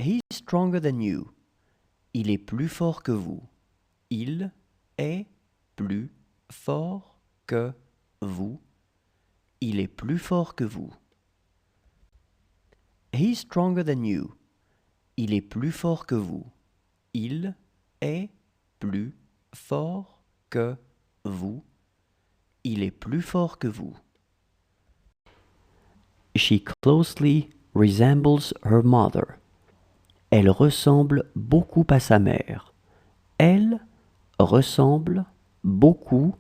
He's stronger than you. Il est plus fort que vous. Il est plus fort que vous. Il est plus fort que vous. He's stronger than you. Il est plus fort que vous. Il est plus fort que vous. Il est plus fort que vous. She closely resembles her mother. Elle ressemble beaucoup à sa mère. Elle ressemble beaucoup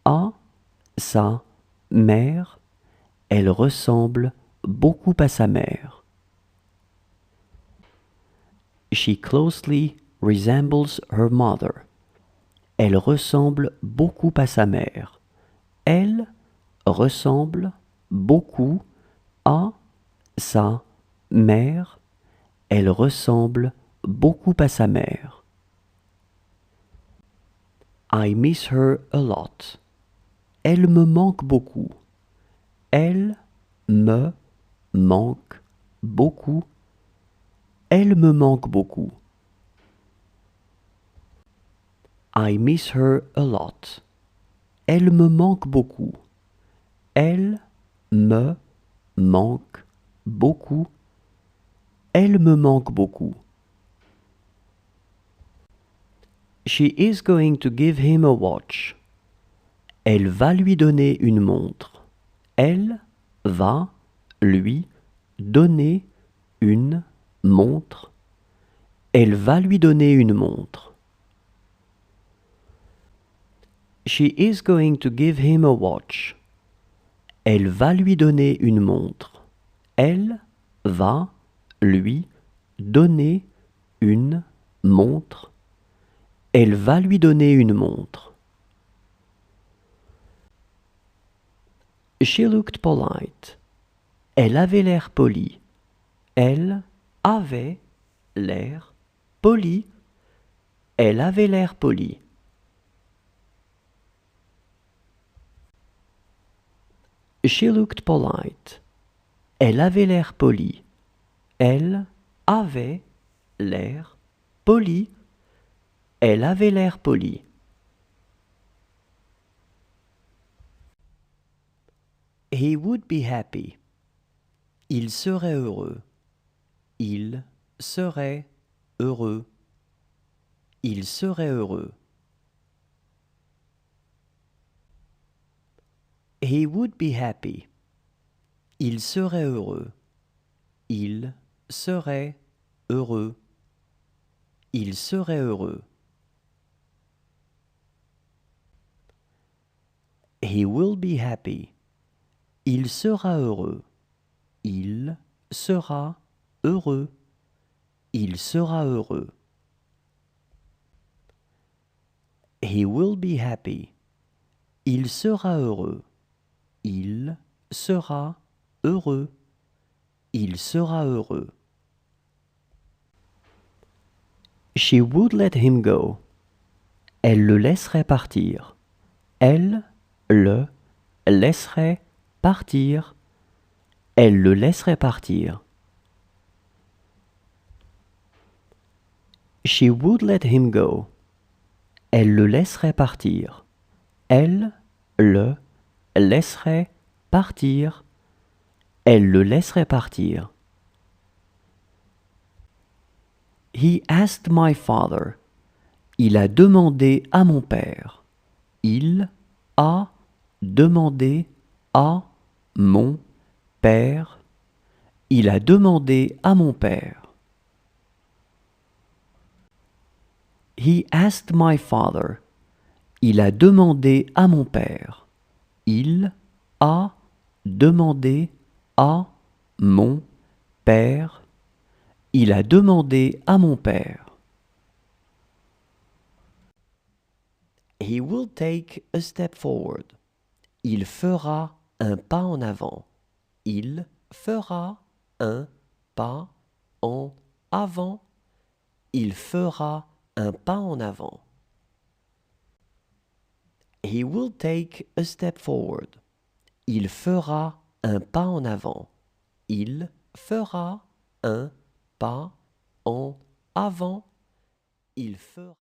à sa mère. Elle ressemble beaucoup à sa mère. She closely resembles her mother. Elle ressemble beaucoup à sa mère. Elle ressemble beaucoup à sa mère. Elle ressemble beaucoup à sa mère. I miss her a lot. Elle me manque beaucoup. Elle me manque beaucoup. Elle me manque beaucoup. I miss her a lot. Elle me manque beaucoup. Elle me manque beaucoup. Elle me manque beaucoup. She is going to give him a watch. Elle va lui donner une montre. Elle va lui donner une montre. Elle va lui donner une montre. She is going to give him a watch. Elle va lui donner une montre. Elle va lui donner une montre. Elle va lui donner une montre. She looked polite. Elle avait l'air polie. Elle avait l'air polie. Elle avait l'air polie. She looked polite. Elle avait l'air polie. Elle avait l'air polie. Elle avait l'air polie. He would be happy. Il serait heureux. Il serait heureux. Il serait heureux. He would be happy. Il serait heureux. Il serait heureux. Il serait heureux. He will be happy. Il sera heureux. Il sera heureux. Il sera heureux. He will be happy. Il sera heureux. Il sera heureux. Il sera heureux. She would let him go. Elle le laisserait partir. Elle le laisserait partir. Elle le laisserait partir. She would let him go. Elle le laisserait partir. Elle le laisserait partir. Elle le laisserait partir. He asked my father. Il a demandé à mon père. Il a demandé à mon père. Il a demandé à mon père. He asked my father. Il a demandé à mon père. Il a demandé à mon père. Il a demandé à mon père. He will take a step forward. Il fera un pas en avant. Il fera un pas en avant. Il fera un pas en avant. He will take a step forward. Il fera un pas en avant. Il fera un pas en avant. Il fera